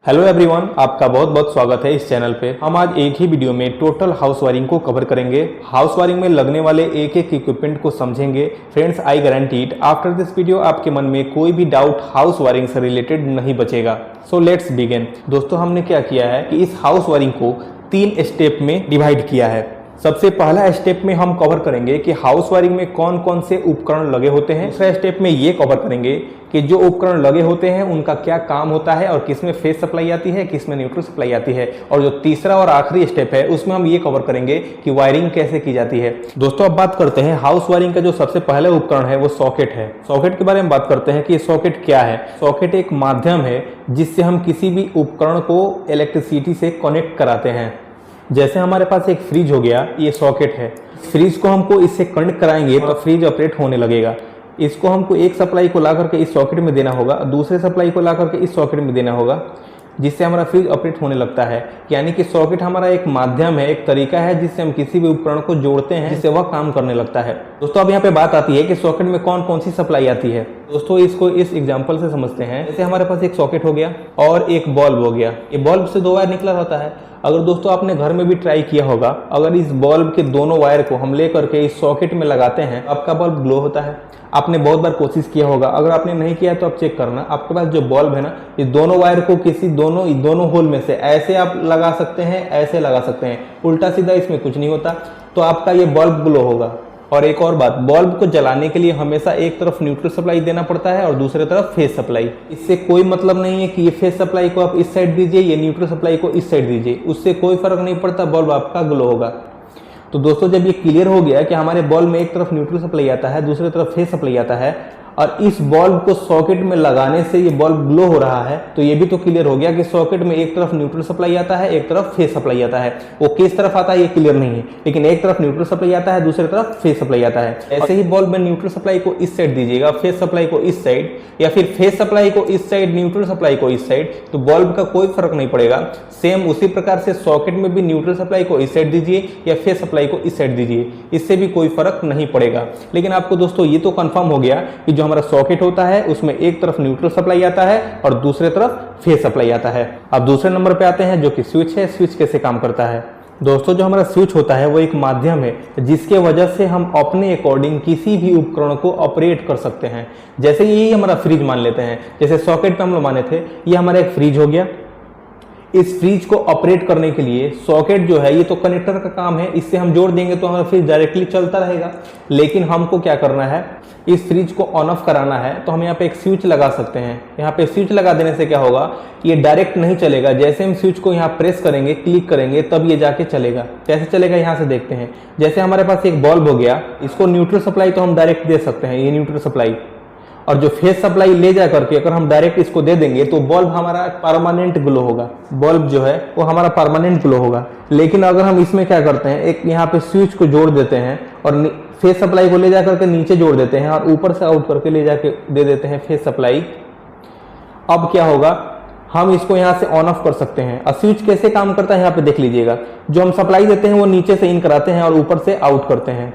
Hello everyone, आपका बहुत बहुत स्वागत है इस चैनल पे। हम आज एक ही वीडियो में टोटल हाउस वायरिंग को कवर करेंगे। हाउस वायरिंग में लगने वाले एक एक इक्विपमेंट को समझेंगे। Friends, I guarantee it, after this video आपके मन में कोई भी डाउट हाउस वायरिंग से रिलेटेड नहीं बचेगा। So let's begin. दोस्तों, हमने क्या किया है कि इस हाउस वायरिंग को 3 स्टेप में डिवाइड किया है। सबसे पहला स्टेप में हम कवर करेंगे कि हाउस वायरिंग में कौन कौन से उपकरण लगे होते हैं। दूसरा स्टेप में ये कवर करेंगे कि जो उपकरण लगे होते हैं उनका क्या काम होता है और किसमें फेज सप्लाई आती है, किसमें न्यूट्रल सप्लाई आती है। और जो तीसरा और आखिरी स्टेप है उसमें हम ये कवर करेंगे कि वायरिंग कैसे की जाती है। दोस्तों, अब बात करते हैं हाउस वायरिंग का जो सबसे पहला उपकरण है वो सॉकेट है। सॉकेट के बारे में बात करते हैं कि सॉकेट क्या है। सॉकेट एक माध्यम है जिससे हम किसी भी उपकरण को इलेक्ट्रिसिटी से कनेक्ट कराते हैं। जैसे हमारे पास एक फ्रिज हो गया, ये सॉकेट है। फ्रिज को हमको इससे कनेक्ट कराएंगे तो फ्रिज ऑपरेट होने लगेगा। इसको हमको एक सप्लाई को ला करके इस सॉकेट में देना होगा, दूसरे सप्लाई को ला करके इस सॉकेट में देना होगा, जिससे हमारा फ्रिज ऑपरेट होने लगता है। यानी कि सॉकेट हमारा एक माध्यम है, एक तरीका है जिससे हम किसी भी उपकरण को जोड़ते हैं जिससे वह काम करने लगता है। दोस्तों, अब यहाँ पे बात आती है कि सॉकेट में कौन कौन सी सप्लाई आती है। दोस्तों, इसको इस एग्जांपल से समझते हैं। जैसे हमारे पास एक सॉकेट हो गया और एक बल्ब हो गया। ये बल्ब से 2 वायर निकला रहता है। अगर दोस्तों आपने घर में भी ट्राई किया होगा, अगर इस बल्ब के दोनों वायर को हम ले करके इस सॉकेट में लगाते हैं, आपका बल्ब ग्लो होता है। आपने बहुत बार कोशिश किया होगा। अगर आपने नहीं किया तो आप चेक करना, आपके पास जो बल्ब है ना, ये दोनों वायर को किसी दोनों होल में से ऐसे आप लगा सकते हैं, ऐसे लगा सकते हैं, उल्टा सीधा इसमें कुछ नहीं होता, तो आपका ये बल्ब ग्लो होगा। और एक और बात, बल्ब को जलाने के लिए हमेशा एक तरफ न्यूट्रल सप्लाई देना पड़ता है और दूसरे तरफ फेज सप्लाई। इससे कोई मतलब नहीं है कि ये फेज सप्लाई को आप इस साइड दीजिए, ये न्यूट्रल सप्लाई को इस साइड दीजिए, उससे कोई फर्क नहीं पड़ता, बल्ब आपका ग्लो होगा। तो दोस्तों, जब ये क्लियर हो गया कि हमारे बल्ब में एक तरफ न्यूट्रल सप्लाई आता है, दूसरी तरफ फेज सप्लाई आता है, और इस बल्ब को सॉकेट में लगाने से ये बल्ब ग्लो हो रहा है, तो ये भी तो क्लियर हो गया कि सॉकेट में एक तरफ न्यूट्रल सप्लाई आता है, एक तरफ फेज सप्लाई आता है। वो किस तरफ आता है ये क्लियर नहीं है, लेकिन एक तरफ न्यूट्रल सप्लाई आता है, दूसरी तरफ फेज सप्लाई आता है। ऐसे ही बल्ब में न्यूट्रल सप्लाई को इस साइड दीजिएगा, फेज सप्लाई को इस साइड, या फिर फेज सप्लाई को इस साइड, न्यूट्रल सप्लाई को इस साइड, तो बल्ब का कोई फर्क नहीं पड़ेगा। सेम उसी प्रकार से सॉकेट में भी न्यूट्रल सप्लाई को इस साइड दीजिए या फेज सप्लाई को इस साइड दीजिए, इससे भी कोई फर्क नहीं पड़ेगा। लेकिन आपको दोस्तों ये तो कंफर्म हो गया कि जो हमारा सॉकेट होता है उसमें एक तरफ न्यूट्रल सप्लाई आता है और दूसरे तरफ फेज सप्लाई आता है। अब दूसरे नंबर पे आते हैं जो कि स्विच है। स्विच कैसे काम करता है। दोस्तों, जो हमारा स्विच होता है वो एक माध्यम है जिसके वजह से हम अपने अकॉर्डिंग किसी भी उपकरण को ऑपरेट कर सकते हैं। जैसे यही हमारा फ्रिज मान लेते हैं, जैसे सॉकेट पे हम लोग माने थे, ये हमारा एक फ्रिज हो गया। इस फ्रिज को ऑपरेट करने के लिए सॉकेट जो है ये तो कनेक्टर का काम है, इससे हम जोड़ देंगे तो हमारा फ्रिज डायरेक्टली चलता रहेगा। लेकिन हमको क्या करना है, इस फ्रिज को ऑन ऑफ कराना है, तो हम यहाँ पे एक स्विच लगा सकते हैं। यहाँ पे स्विच लगा देने से क्या होगा, ये डायरेक्ट नहीं चलेगा। जैसे हम स्विच को यहाँ प्रेस करेंगे, क्लिक करेंगे, तब ये जाके चलेगा। कैसे चलेगा यहाँ से देखते हैं। जैसे हमारे पास एक बल्ब हो गया, इसको न्यूट्रल सप्लाई तो हम डायरेक्ट दे सकते हैं, ये न्यूट्रल सप्लाई, और जो फेज सप्लाई ले जा करके अगर हम डायरेक्ट इसको दे देंगे तो बल्ब हमारा परमानेंट ग्लो होगा। बल्ब जो है वो हमारा परमानेंट ग्लो होगा। लेकिन अगर हम इसमें क्या करते हैं, एक यहाँ पे स्विच को जोड़ देते हैं और फेज सप्लाई को ले जा करके नीचे जोड़ देते हैं और ऊपर से आउट करके ले जाके दे देते हैं फेज सप्लाई, अब क्या होगा, हम इसको यहाँ से ऑन ऑफ कर सकते हैं। और स्विच कैसे काम करता है यहाँ पे देख लीजिएगा। जो हम सप्लाई देते हैं वो नीचे से इन कराते हैं और ऊपर से आउट करते हैं।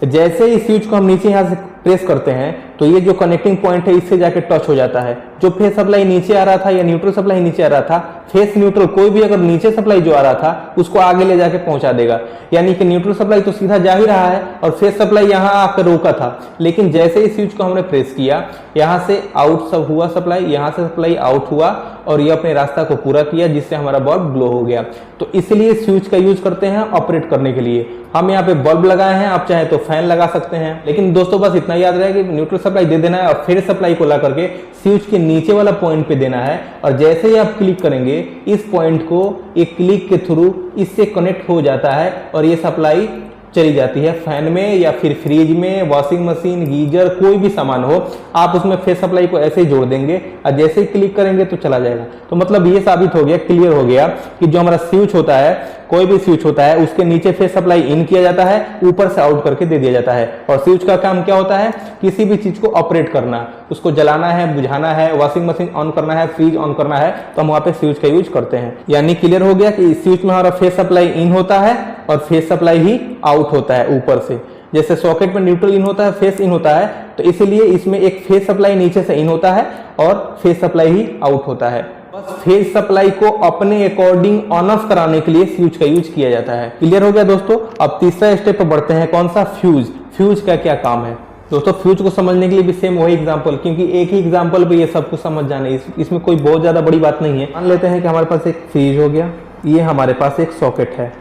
जैसे ही स्विच को हम नीचे यहाँ से प्रेस करते हैं तो ये जो कनेक्टिंग पॉइंट है इससे जाके टच हो जाता है। जो फेज सप्लाई नीचे आ रहा था या न्यूट्रल सप्लाई नीचे आ रहा था, फेज न्यूट्रल कोई भी अगर नीचे सप्लाई जो आ रहा था उसको आगे ले जाके पहुंचा देगा। यानी कि न्यूट्रल सप्लाई तो सीधा जा ही रहा है और फेज सप्लाई यहाँ आकर रोका था, लेकिन जैसे ही स्विच को हमने प्रेस किया, यहाँ से आउट सब हुआ सप्लाई, यहाँ से सप्लाई आउट हुआ और ये अपने रास्ता को पूरा किया, जिससे हमारा बल्ब ग्लो हो गया। तो इसलिए स्विच का यूज करते हैं ऑपरेट करने के लिए। हम यहाँ पे बल्ब लगाए हैं, आप चाहे तो फैन लगा सकते हैं। लेकिन दोस्तों बस इतना याद रहे कि न्यूट्रल सप्लाई दे देना है और फिर सप्लाई को ला करके स्विच के नीचे वाला पॉइंट पे देना है। और जैसे ही आप क्लिक करेंगे इस पॉइंट को एक क्लिक के थ्रू इससे कनेक्ट हो जाता है और ये सप्लाई चली जाती है। फैन में या फिर फ्रिज में, वॉशिंग मशीन, गीजर, कोई भी सामान हो, आप उसमें फेज सप्लाई को ऐसे ही जोड़ देंगे और जैसे ही क्लिक करेंगे तो चला जाएगा। तो मतलब ये साबित हो गया, क्लियर हो गया कि जो हमारा स्विच होता है, कोई भी स्विच होता है, उसके नीचे फेज सप्लाई इन किया जाता है, ऊपर से आउट करके दे दिया जाता है। और स्विच का काम क्या होता है, किसी भी चीज को ऑपरेट करना, उसको जलाना है, बुझाना है, वॉशिंग मशीन ऑन करना है, फ्रिज ऑन करना है, तो हम वहां पे स्विच का यूज करते हैं। यानी क्लियर हो गया कि स्विच में हमारा फेज सप्लाई इन होता है और फेज सप्लाई ही आउट होता है ऊपर से। जैसे सॉकेट में न्यूट्रल इन होता है, फेस इन होता है, तो इसीलिए इसमें एक फेस सप्लाई नीचे से इन होता है और फेस सप्लाई ही आउट होता है। बस फेज सप्लाई को अपने अकॉर्डिंग ऑन ऑफ कराने के लिए फ्यूज का यूज किया जाता है। क्लियर हो गया दोस्तों। अब तीसरा स्टेप पर बढ़ते हैं, कौन सा? फ्यूज। फ्यूज का क्या काम है दोस्तों? फ्यूज को समझने के लिए भी सेम वही एग्जांपल, क्योंकि एक ही एग्जांपल पे ये सब कुछ समझ जाना, इसमें कोई बहुत ज्यादा बड़ी बात नहीं है। मान लेते हैं कि हमारे पास एक फ्रिज हो गया, ये हमारे पास एक सॉकेट है,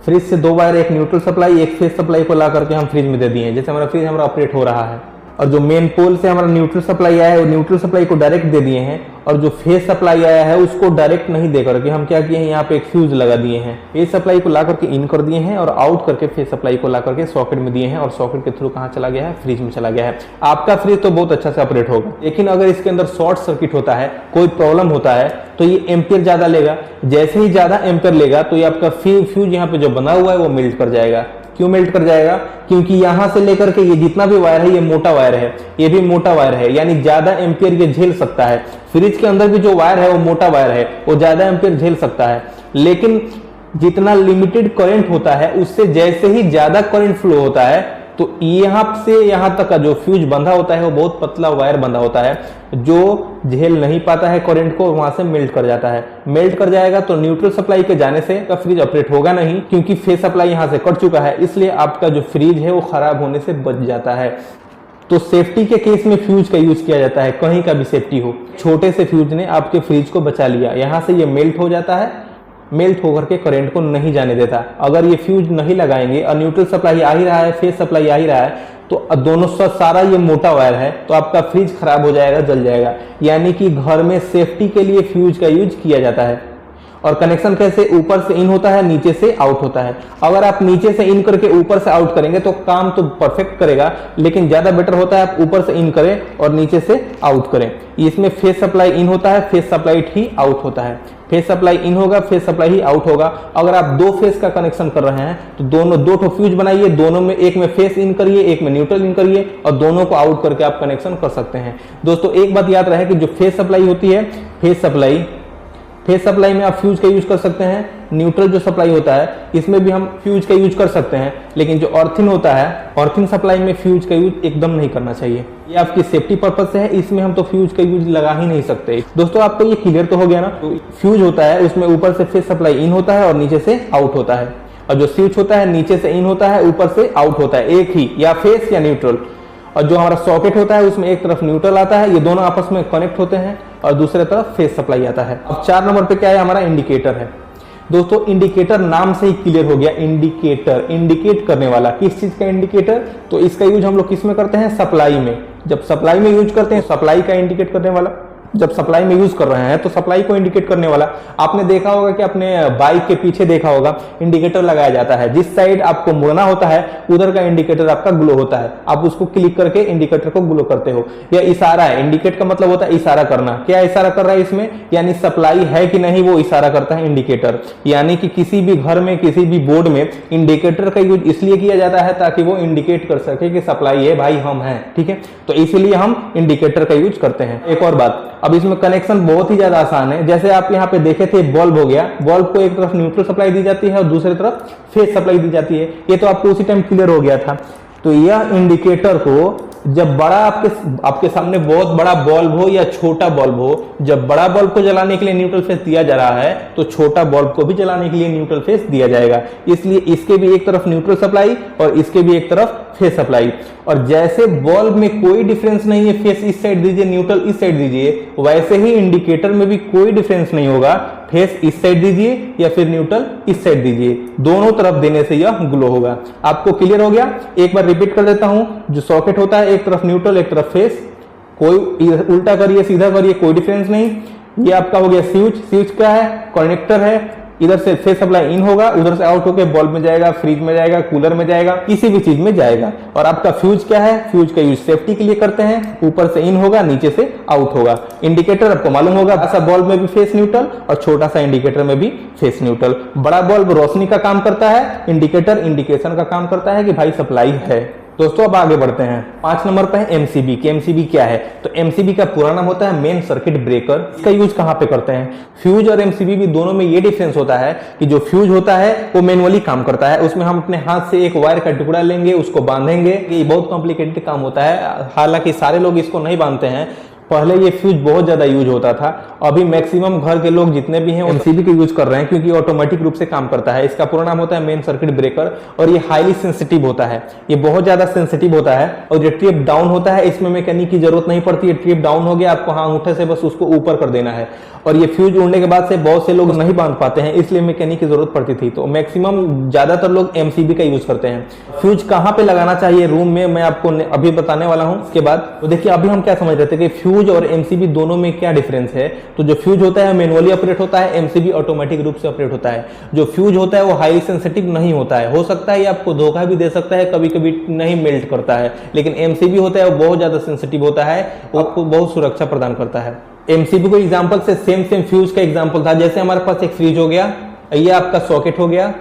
फ्रिज से दो वायर, एक न्यूट्रल सप्लाई एक फेज सप्लाई को ला करके हम फ्रिज में दे दिए। जैसे हमारा फ्रिज हमारा ऑपरेट हो रहा है और जो मेन पोल से हमारा न्यूट्रल सप्लाई आया है वो न्यूट्रल सप्लाई को डायरेक्ट दे दिए हैं, और जो फेज सप्लाई आया है उसको डायरेक्ट नहीं दे करके हम क्या किए हैं, यहाँ पे एक फ्यूज लगा दिए हैं। फेज सप्लाई को ला करके इन कर दिए हैं और आउट करके फेज सप्लाई को ला करके सॉकेट में दिए हैं, और सॉकेट के थ्रू कहाँ चला गया है? फ्रिज में चला गया है। आपका फ्रिज तो बहुत अच्छा से ऑपरेट होगा, लेकिन अगर इसके अंदर शॉर्ट सर्किट होता है, कोई प्रॉब्लम होता है, तो ये एम्पियर ज्यादा लेगा। जैसे ही ज्यादा एम्पियर लेगा तो ये आपका फ्यूज यहाँ पे जो बना हुआ है वो मेल्ट कर जाएगा। क्यों मेल्ट कर जाएगा? क्योंकि यहां से लेकर के ये जितना भी वायर है ये मोटा वायर है, ये भी मोटा वायर है, यानी ज्यादा एम्पियर ये झेल सकता है। फ्रिज के अंदर भी जो वायर है वो मोटा वायर है, वो ज्यादा एम्पियर झेल सकता है। लेकिन जितना लिमिटेड करंट होता है उससे जैसे ही ज्यादा करंट फ्लो होता है, तो यहां से यहां तक का जो फ्यूज बंधा होता है वो बहुत पतला वायर बंधा होता है, जो झेल नहीं पाता है करंट को, वहां से मेल्ट कर जाता है। मेल्ट कर जाएगा तो न्यूट्रल सप्लाई के जाने से का फ्रिज ऑपरेट होगा नहीं, क्योंकि फेज सप्लाई यहां से कट चुका है, इसलिए आपका जो फ्रिज है वो खराब होने से बच जाता है। तो सेफ्टी के केस में फ्यूज का यूज किया जाता है, कहीं का भी सेफ्टी हो। छोटे से फ्यूज ने आपके फ्रिज को बचा लिया, यहां से ये मेल्ट हो जाता है, मेल्ट होकर के करंट को नहीं जाने देता। अगर ये फ्यूज नहीं लगाएंगे और न्यूट्रल सप्लाई आ ही रहा है, फेज सप्लाई आ ही रहा है, तो दोनों सारा ये मोटा वायर है, तो आपका फ्रिज खराब हो जाएगा, जल जाएगा। यानी कि घर में सेफ्टी के लिए फ्यूज का यूज किया जाता है। और कनेक्शन कैसे? ऊपर से इन होता है, नीचे से आउट होता है। अगर आप नीचे से इन करके ऊपर से आउट करेंगे तो काम तो परफेक्ट करेगा, लेकिन ज्यादा बेटर होता है आप ऊपर से इन करें और नीचे से आउट करें। इसमें फेज सप्लाई इन होता है, फेज सप्लाई ही आउट होता है। फेज सप्लाई इन होगा, फेज सप्लाई ही आउट होगा। अगर आप दो फेज का कनेक्शन कर रहे हैं तो दोनों दो फ्यूज बनाइए, दोनों में एक में फेज इन करिए, एक में न्यूट्रल इन करिए, और दोनों को आउट करके आप कनेक्शन कर सकते हैं। दोस्तों एक बात याद रहे कि जो फेज सप्लाई होती है, फेज सप्लाई में आप फ्यूज का यूज कर सकते हैं। न्यूट्रल जो सप्लाई होता है इसमें भी हम फ्यूज का यूज कर सकते हैं, लेकिन जो अर्थिंग होता है, अर्थिंग सप्लाई में फ्यूज का यूज एकदम नहीं करना चाहिए। ये आपकी सेफ्टी पर्पज से है, इसमें हम तो फ्यूज का यूज लगा ही नहीं सकते। दोस्तों आपको ये क्लियर तो हो गया ना? तो फ्यूज होता है उसमें ऊपर से फेज सप्लाई इन होता है और नीचे से आउट होता है, और जो स्विच होता है नीचे से इन होता है, ऊपर से आउट होता है, एक ही, या फेज या न्यूट्रल। और जो हमारा सॉकेट होता है उसमें एक तरफ न्यूट्रल आता है, ये दोनों आपस में कनेक्ट होते हैं, और दूसरे तरफ फेज सप्लाई आता है। अब 4 नंबर पे क्या है? हमारा इंडिकेटर है। दोस्तों इंडिकेटर नाम से ही क्लियर हो गया, इंडिकेटर, इंडिकेट करने वाला। किस चीज का इंडिकेटर? तो इसका यूज हम लोग किस में करते हैं? सप्लाई में। जब सप्लाई में यूज करते हैं, सप्लाई का इंडिकेट करने वाला। जब सप्लाई में यूज कर रहे हैं तो सप्लाई को इंडिकेट करने वाला। आपने देखा होगा कि अपने बाइक के पीछे देखा होगा इंडिकेटर लगाया जाता है, जिस साइड आपको मुड़ना होता है उधर का इंडिकेटर आपका ग्लो होता है, आप उसको क्लिक करके इंडिकेटर को ग्लो करते हो। यह इशारा है, इंडिकेट का मतलब होता है इशारा करना। क्या इशारा कर रहा है इसमें? यानी सप्लाई है कि नहीं वो इशारा करता है इंडिकेटर। यानी कि किसी भी घर में, किसी भी बोर्ड में इंडिकेटर का यूज इसलिए किया जाता है ताकि वो इंडिकेट कर सके कि सप्लाई है भाई, हम हैं, ठीक है। तो इसीलिए हम इंडिकेटर का यूज करते हैं। एक और बात, अब इसमें कनेक्शन बहुत ही ज्यादा आसान है। जैसे आप यहाँ पे देखे थे बल्ब हो गया, बल्ब को एक तरफ न्यूट्रल सप्लाई दी जाती है और दूसरी तरफ फेज सप्लाई दी जाती है। ये तो आपको उसी टाइम क्लियर हो गया था। तो यह इंडिकेटर को जब बड़ा आपके सामने बहुत बड़ा बल्ब हो या छोटा बल्ब हो, जब बड़ा बल्ब को जलाने के लिए न्यूट्रल फेज दिया जा रहा है तो छोटा बल्ब को भी जलाने के लिए न्यूट्रल फेज दिया जाएगा। इसलिए इसके भी एक तरफ न्यूट्रल सप्लाई और इसके भी एक तरफ फेज सप्लाई। और जैसे बल्ब में कोई डिफरेंस नहीं है, फेज इस साइड दीजिए, न्यूट्रल इस साइड दीजिए, वैसे ही इंडिकेटर में भी कोई डिफरेंस नहीं होगा। फेस इस साइड दीजिए या फिर न्यूट्रल इस साइड दीजिए, दोनों तरफ देने से यह ग्लो होगा। आपको क्लियर हो गया? एक बार रिपीट कर देता हूं। जो सॉकेट होता है एक तरफ न्यूट्रल एक तरफ फेस, कोई उल्टा करिए सीधा करिए कोई डिफरेंस नहीं। ये आपका हो गया स्विच। स्विच क्या है? कनेक्टर है। इधर से फेज सप्लाई इन होगा, उधर से आउट होकर बल्ब में जाएगा, फ्रिज में जाएगा, कूलर में जाएगा, किसी भी चीज में जाएगा। और आपका फ्यूज क्या है? फ्यूज का यूज सेफ्टी के लिए करते हैं। ऊपर से इन होगा, नीचे से आउट होगा। इंडिकेटर आपको मालूम होगा, ऐसा बल्ब में भी फेस न्यूट्रल और छोटा सा इंडिकेटर में भी फेस न्यूट्रल। बड़ा बल्ब रोशनी का काम करता है, इंडिकेटर इंडिकेशन का काम करता है कि भाई सप्लाई है। दोस्तों अब आगे बढ़ते हैं। 5 नंबर पे है एमसीबी कि एमसीबी क्या है। तो एमसीबी का पूरा नाम होता है मेन सर्किट ब्रेकर। इसका यूज कहां पे करते हैं? फ्यूज और एमसीबी भी दोनों में ये डिफरेंस होता है कि जो फ्यूज होता है वो मैनुअली काम करता है, उसमें हम अपने हाथ से एक वायर का टुकड़ा लेंगे, उसको बांधेंगे। ये बहुत कॉम्प्लिकेटेड काम होता है, हालांकि सारे लोग इसको नहीं बांधते हैं। पहले ये फ्यूज बहुत ज्यादा यूज होता था, अभी मैक्सिमम घर के लोग जितने भी हैं एमसीबी का यूज कर रहे हैं क्योंकि ऑटोमेटिक रूप से काम करता है। इसका पूरा नाम होता है मेन सर्किट ब्रेकर और ये हाईली सेंसिटिव होता है, ये बहुत ज्यादा सेंसिटिव होता है। और ये ट्रिप डाउन होता है, इसमें मैकेनिक की जरूरत नहीं पड़ती है। ट्रिप डाउन हो गया, आपको अंगूठे से बस उसको ऊपर कर देना है। और ये फ्यूज उड़ने के बाद से बहुत से लोग नहीं बांध पाते हैं, इसलिए मैकेनिक की जरूरत पड़ती थी। तो मैक्सिमम ज्यादातर लोग एमसीबी का यूज करते हैं। फ्यूज कहां पे लगाना चाहिए रूम में, मैं आपको अभी बताने वाला हूं। उसके बाद तो देखिए, अभी हम क्या समझ रहे थे कि फ्यूज और एमसीबी दोनों में क्या डिफरेंस है। तो जो फ्यूज होता है मैनुअली ऑपरेट होता है, एमसीबी ऑटोमेटिक रूप से ऑपरेट होता है। जो फ्यूज होता है वो हाईली सेंसिटिव नहीं होता है, हो सकता है ये आपको धोखा भी दे सकता है, कभी कभी नहीं मेल्ट करता है। लेकिन एमसीबी होता है वो बहुत ज्यादा सेंसिटिव होता है, वो आपको बहुत सुरक्षा प्रदान करता है। एमसीबी को एग्जांपल से सेम फ्यूज का एग्जांपल था। जैसे हमारे पास एक फ्रिज हो गया, ये आपका सॉकेट हो गया,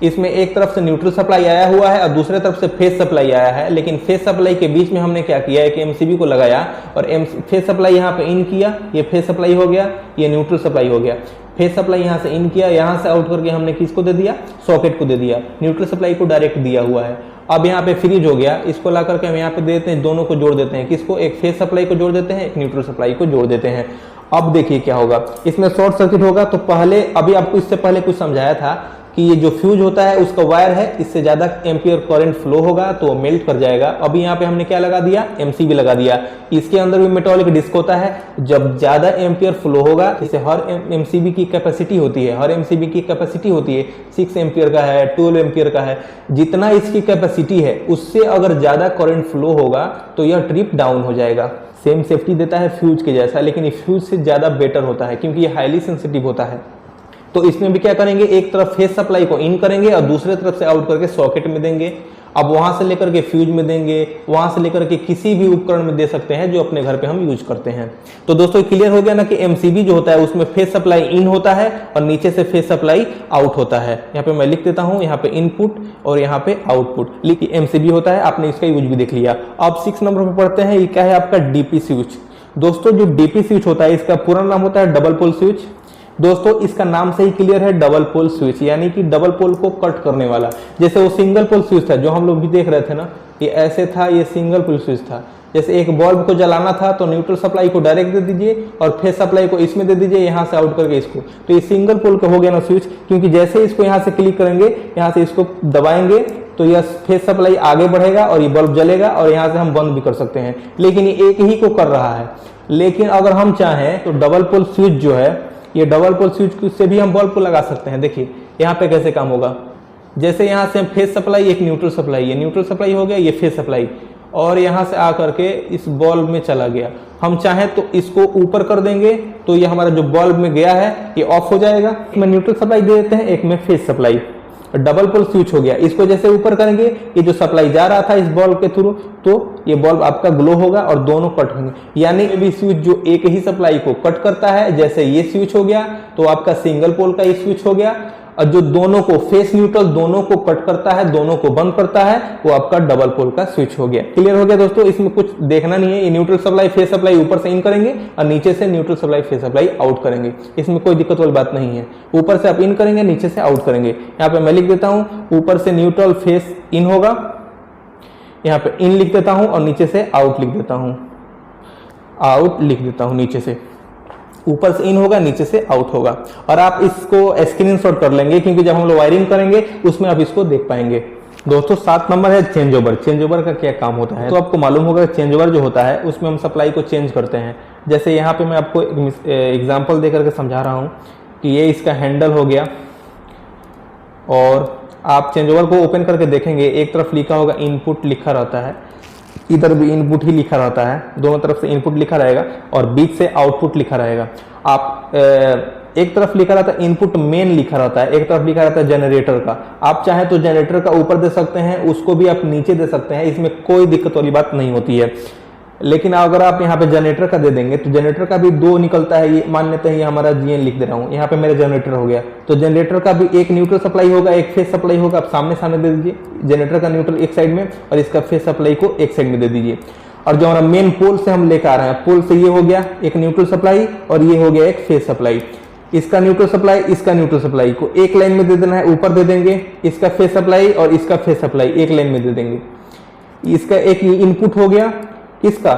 इसमें एक तरफ से न्यूट्रल सप्लाई आया हुआ है और दूसरे तरफ से फेज सप्लाई आया है। लेकिन फेज सप्लाई के बीच में हमने क्या किया है कि एमसीबी को लगाया और फेज सप्लाई यहाँ पे इन किया, ये फेज सप्लाई हो गया, ये न्यूट्रल सप्लाई हो गया। फेज सप्लाई यहाँ से इन किया, यहाँ से आउट करके हमने किसको दे दिया? सॉकेट को दे दिया। न्यूट्रल सप्लाई को डायरेक्ट दिया हुआ है। अब यहाँ पे फ्रिज हो गया, इसको ला करके हम यहाँ पे देते हैं, दोनों को जोड़ देते हैं। किसको? एक फेज सप्लाई को जोड़ देते हैं, एक न्यूट्रल सप्लाई को जोड़ देते हैं। अब देखिए क्या होगा, इसमें शॉर्ट सर्किट होगा। तो पहले अभी आपको इससे पहले कुछ समझाया था कि ये जो फ्यूज होता है उसका वायर है, इससे ज्यादा एम्पियर करंट फ्लो होगा तो वो मेल्ट कर जाएगा। अभी यहाँ पे हमने क्या लगा दिया? एमसीबी लगा दिया। इसके अंदर भी मेटालिक डिस्क होता है, जब ज्यादा एम्पियर फ्लो होगा, इसे हर एमसीबी की कैपेसिटी होती है, हर एमसीबी की कैपेसिटी होती है 6 एम्पियर का है, 12 एम्पियर का है। जितना इसकी कैपेसिटी है उससे अगर ज्यादा करंट फ्लो होगा तो यह ट्रिप डाउन हो जाएगा। सेम सेफ्टी देता है फ्यूज के जैसा, लेकिन ये फ्यूज से ज्यादा बेटर होता है क्योंकि ये हाईली सेंसिटिव होता है। तो इसमें भी क्या करेंगे, एक तरफ फेज सप्लाई को इन करेंगे और दूसरे तरफ से आउट करके सॉकेट में देंगे। अब वहां से लेकर के फ्यूज में देंगे, वहां से लेकर के किसी भी उपकरण में दे सकते हैं जो अपने घर पे हम यूज करते हैं। तो दोस्तों क्लियर हो गया ना कि एमसीबी जो होता है उसमें फेज सप्लाई इन होता है और नीचे से फेज सप्लाई आउट होता है। यहाँ पे मैं लिख देता हूँ, यहाँ पे इनपुट और यहाँ पे आउटपुट लिखिए एमसीबी होता है। आपने इसका यूज भी देख लिया। अब 6 नंबर पे पढ़ते हैं, ये क्या है आपका? DP switch. दोस्तों जो डीपी स्विच होता है इसका पूरा नाम होता है डबल पोल स्विच। दोस्तों इसका नाम से ही क्लियर है, डबल पोल स्विच, यानी कि डबल पोल को कट करने वाला। जैसे वो सिंगल पोल स्विच था जो हम लोग भी देख रहे थे ना, ये ऐसे था, ये सिंगल पोल स्विच था। जैसे एक बल्ब को जलाना था तो न्यूट्रल सप्लाई को डायरेक्ट दे दीजिए और फेज सप्लाई को इसमें दे दीजिए, यहाँ से आउट करके इसको। तो ये सिंगल पोल का हो गया ना स्विच, क्योंकि जैसे इसको यहाँ से क्लिक करेंगे, यहाँ से इसको दबाएंगे तो यह फेज सप्लाई आगे बढ़ेगा और ये बल्ब जलेगा और यहाँ से हम बंद भी कर सकते हैं। लेकिन ये एक ही को कर रहा है। लेकिन अगर हम चाहें तो डबल पोल स्विच जो है, ये डबल पोल स्विच से भी हम बल्ब को लगा सकते हैं। देखिए यहाँ पे कैसे काम होगा। जैसे यहाँ से फेज सप्लाई, एक न्यूट्रल सप्लाई, ये न्यूट्रल सप्लाई हो गया, ये फेज सप्लाई, और यहाँ से आकर के इस बल्ब में चला गया। हम चाहें तो इसको ऊपर कर देंगे तो ये हमारा जो बल्ब में गया है ये ऑफ हो जाएगा। एक में न्यूट्रल सप्लाई दे देते हैं, एक में phase supply, double pole switch हो गया। इसको जैसे ऊपर करेंगे, ये जो सप्लाई जा रहा था इस बल्ब के थ्रू, तो ये बल्ब आपका ग्लो होगा और दोनों कट होंगे। यानी ये स्विच जो एक ही सप्लाई को कट करता है, जैसे ये स्विच हो गया तो आपका सिंगल पोल का ये स्विच हो गया, और जो दोनों को फेस न्यूट्रल दोनों को कट करता है, दोनों को बंद करता है, वो आपका डबल पोल का स्विच हो गया। क्लियर हो गया दोस्तों? इसमें कुछ देखना नहीं है। ये न्यूट्रल सप्लाई फेस सप्लाई ऊपर से इन करेंगे और नीचे से neutral supply face supply out करेंगे। इसमें कोई दिक्कत वाली बात नहीं है। ऊपर से आप इन करेंगे, नीचे से आउट करेंगे। यहाँ पे मैं लिख देता हूँ, ऊपर से न्यूट्रल फेस इन होगा, यहाँ पे इन लिख देता हूँ और नीचे से आउट लिख देता हूँ, आउट लिख देता हूँ। नीचे से ऊपर से इन होगा, नीचे से आउट होगा। और आप इसको स्क्रीनशॉट कर लेंगे क्योंकि जब हम लोग वायरिंग करेंगे उसमें आप इसको देख पाएंगे। दोस्तों 7 नंबर है चेंज ओवर। चेंज ओवर का क्या काम होता है? तो आपको मालूम होगा चेंज ओवर जो होता है उसमें हम सप्लाई को चेंज करते हैं। जैसे यहाँ पे मैं आपको एग्जाम्पल दे करके समझा रहा हूँ कि ये इसका हैंडल हो गया, और आप चेंज ओवर को ओपन करके देखेंगे, एक तरफ लिखा होगा इनपुट लिखा रहता है, इधर भी इनपुट ही लिखा रहता है, दोनों तरफ से इनपुट लिखा रहेगा और बीच से आउटपुट लिखा रहेगा। आप एक तरफ लिखा रहता है इनपुट मेन लिखा रहता है, एक तरफ लिखा रहता है जनरेटर का। आप चाहे तो जनरेटर का ऊपर दे सकते हैं, उसको भी आप नीचे दे सकते हैं, इसमें कोई दिक्कत वाली बात नहीं होती है। लेकिन अगर आप यहाँ पे जनरेटर का दे देंगे तो जनरेटर का भी 2 निकलता है, ये मान लेते हैं ये हमारा GN लिख दे रहा हूँ, यहाँ पे मेरा जनरेटर हो गया, तो जनरेटर का भी एक न्यूट्रल सप्लाई होगा, एक फेस सप्लाई होगा। आप सामने सामने दे दीजिए, जनरेटर का न्यूट्रल एक साइड में और इसका फेस सप्लाई को एक साइड में दे दीजिए। और जो हमारा मेन पोल से हम लेकर आ रहे हैं, पोल से ये हो गया एक न्यूट्रल सप्लाई और ये हो गया एक फेस सप्लाई। इसका न्यूट्रल सप्लाई, इसका न्यूट्रल सप्लाई को एक लाइन में दे देना है, ऊपर दे देंगे इसका फेस सप्लाई और इसका फेस सप्लाई एक लाइन में दे देंगे। इसका एक इनपुट हो गया, किसका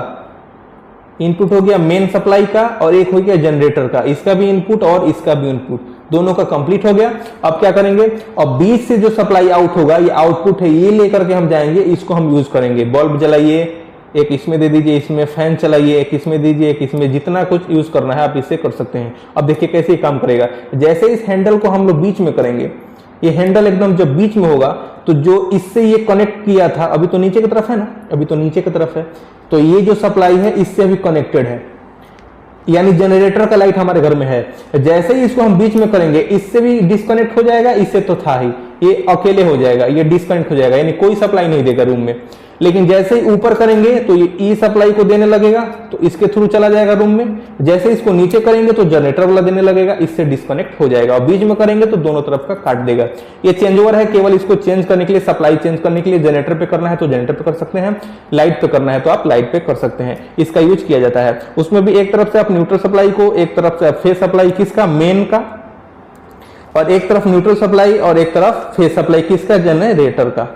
इनपुट हो गया मेन सप्लाई का, और एक हो गया जनरेटर का, इसका भी इनपुट और इसका भी इनपुट, दोनों का कंप्लीट हो गया। अब क्या करेंगे, अब बीच से जो सप्लाई आउट होगा, ये आउटपुट है, ये लेकर के हम जाएंगे, इसको हम यूज करेंगे। बल्ब जलाइए, एक इसमें दे दीजिए, इसमें फैन चलाइए, एक इसमें दीजिए, एक इसमें, जितना कुछ यूज करना है आप इससे कर सकते हैं। अब देखिए कैसे काम करेगा। जैसे इस हैंडल को हम लोग बीच में करेंगे, ये हैंडल एकदम जब बीच में होगा तो जो इससे ये कनेक्ट किया था, अभी तो नीचे की तरफ है ना, अभी तो नीचे की तरफ है, तो ये जो सप्लाई है इससे अभी कनेक्टेड है, यानी जनरेटर का लाइट हमारे घर में है। जैसे ही इसको हम बीच में करेंगे, इससे भी डिस्कनेक्ट हो जाएगा, इससे तो था ही, ये अकेले हो जाएगा, ये डिस्कनेक्ट हो जाएगा, यानी कोई सप्लाई नहीं देगा रूम में। लेकिन जैसे ही ऊपर करेंगे तो ये ई सप्लाई को देने लगेगा, तो इसके थ्रू चला जाएगा रूम में। जैसे इसको नीचे करेंगे तो जनरेटर वाला देने लगेगा, इससे डिस्कनेक्ट हो जाएगा। और बीच में करेंगे तो दोनों तरफ का काट देगा। ये चेंज ओवर है, केवल इसको चेंज करने के लिए, सप्लाई चेंज करने के लिए। जनरेटर पे करना है तो जनरेटर पे कर सकते हैं, लाइट पे करना है तो आप लाइट पे कर सकते हैं। इसका यूज किया जाता है। उसमें भी एक तरफ से आप न्यूट्रल सप्लाई को, एक तरफ से फेस सप्लाई किसका, मेन का, और एक तरफ न्यूट्रल सप्लाई और एक तरफ फेस सप्लाई किसका, जनरेटर का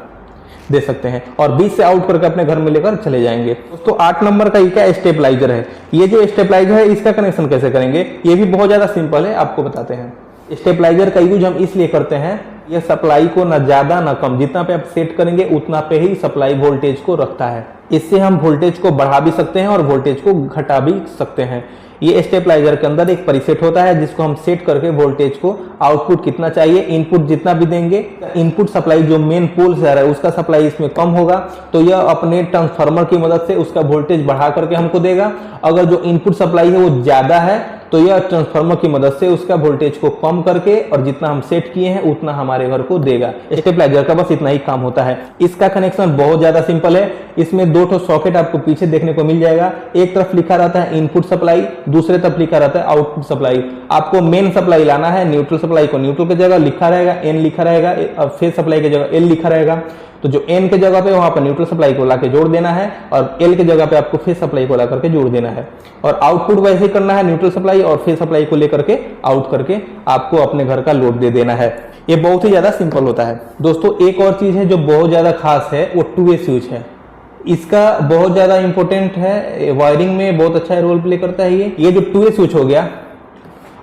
दे सकते हैं। और बीच से आउट करके अपने घर में लेकर चले जाएंगे। दोस्तों 8 नंबर का ये क्या स्टेबलाइजर है। ये जो स्टेबलाइजर है इसका कनेक्शन कैसे करेंगे, ये भी बहुत ज्यादा सिंपल है, आपको बताते हैं। स्टेबलाइजर का यूज हम इसलिए करते हैं, ये सप्लाई को ना ज्यादा ना कम, जितना पे आप सेट करेंगे उतना पे ही सप्लाई वोल्टेज को रखता है। इससे हम वोल्टेज को बढ़ा भी सकते हैं और वोल्टेज को घटा भी सकते हैं। ये स्टेबलाइजर के अंदर एक प्रीसेट होता है जिसको हम सेट करके वोल्टेज को, आउटपुट कितना चाहिए, इनपुट जितना भी देंगे, इनपुट सप्लाई जो मेन पोल से आ रहा है उसका सप्लाई इसमें कम होगा तो यह अपने ट्रांसफार्मर की मदद से उसका वोल्टेज बढ़ा करके हमको देगा। अगर जो इनपुट सप्लाई है वो ज्यादा है तो यह ट्रांसफार्मर की मदद से उसका वोल्टेज को कम करके और जितना हम सेट किए हैं उतना हमारे घर को देगा। स्टेबलाइजर का बस इतना ही काम होता है। इसका कनेक्शन बहुत ज्यादा सिंपल है। इसमें 2 सॉकेट आपको पीछे देखने को मिल जाएगा। एक तरफ लिखा रहता है इनपुट सप्लाई, दूसरे तरफ लिखा रहता है आउटपुट सप्लाई। आपको मेन सप्लाई लाना है, न्यूट्रल सप्लाई को न्यूट्रल की जगह लिखा रहेगा, एन लिखा रहेगा, फेस सप्लाई की जगह एल लिखा रहेगा। तो जो एन के जगह पे वहां पर न्यूट्रल सप्लाई को लाके जोड़ देना है और एल के जगह पे आपको फेस सप्लाई को ला करके जोड़ देना है। और आउटपुट वैसे ही करना है, न्यूट्रल सप्लाई और फेस सप्लाई को लेकर के आउट करके आपको अपने घर का लोड दे देना है। ये बहुत ही ज्यादा सिंपल होता है। दोस्तों एक और चीज है जो बहुत ज्यादा खास है, वो 2-वे स्विच है। इसका बहुत ज्यादा इंपॉर्टेंट है, वायरिंग में बहुत अच्छा रोल प्ले करता है। ये जो 2-वे स्विच हो गया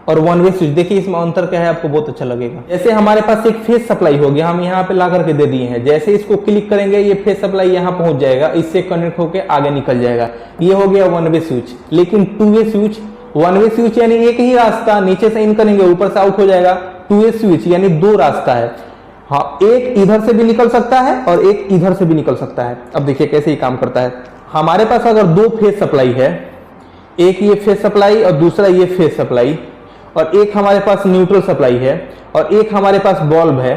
और 1-वे स्विच, देखिए इसमें अंतर क्या है, आपको बहुत अच्छा लगेगा। जैसे हमारे पास एक फेस सप्लाई हो गया, हम यहाँ पे ला करके दे दिए हैं। जैसे इसको क्लिक करेंगे ये फेस सप्लाई यहाँ पहुंच जाएगा, इससे कनेक्ट होकर आगे निकल जाएगा। ये हो गया 1-वे स्विच। लेकिन 2-वे स्विच, 1-वे स्विच यानी एक ही रास्ता, नीचे से इन करेंगे ऊपर से आउट हो जाएगा। 2-वे स्विच यानी 2 रास्ता है। हाँ, एक इधर से भी निकल सकता है और एक इधर से भी निकल सकता है। अब देखिए कैसे ही काम करता है। हमारे पास अगर 2 फेस सप्लाई है, एक ये फेस सप्लाई और दूसरा ये फेस सप्लाई, और एक हमारे पास न्यूट्रल सप्लाई है और एक हमारे पास बल्ब है,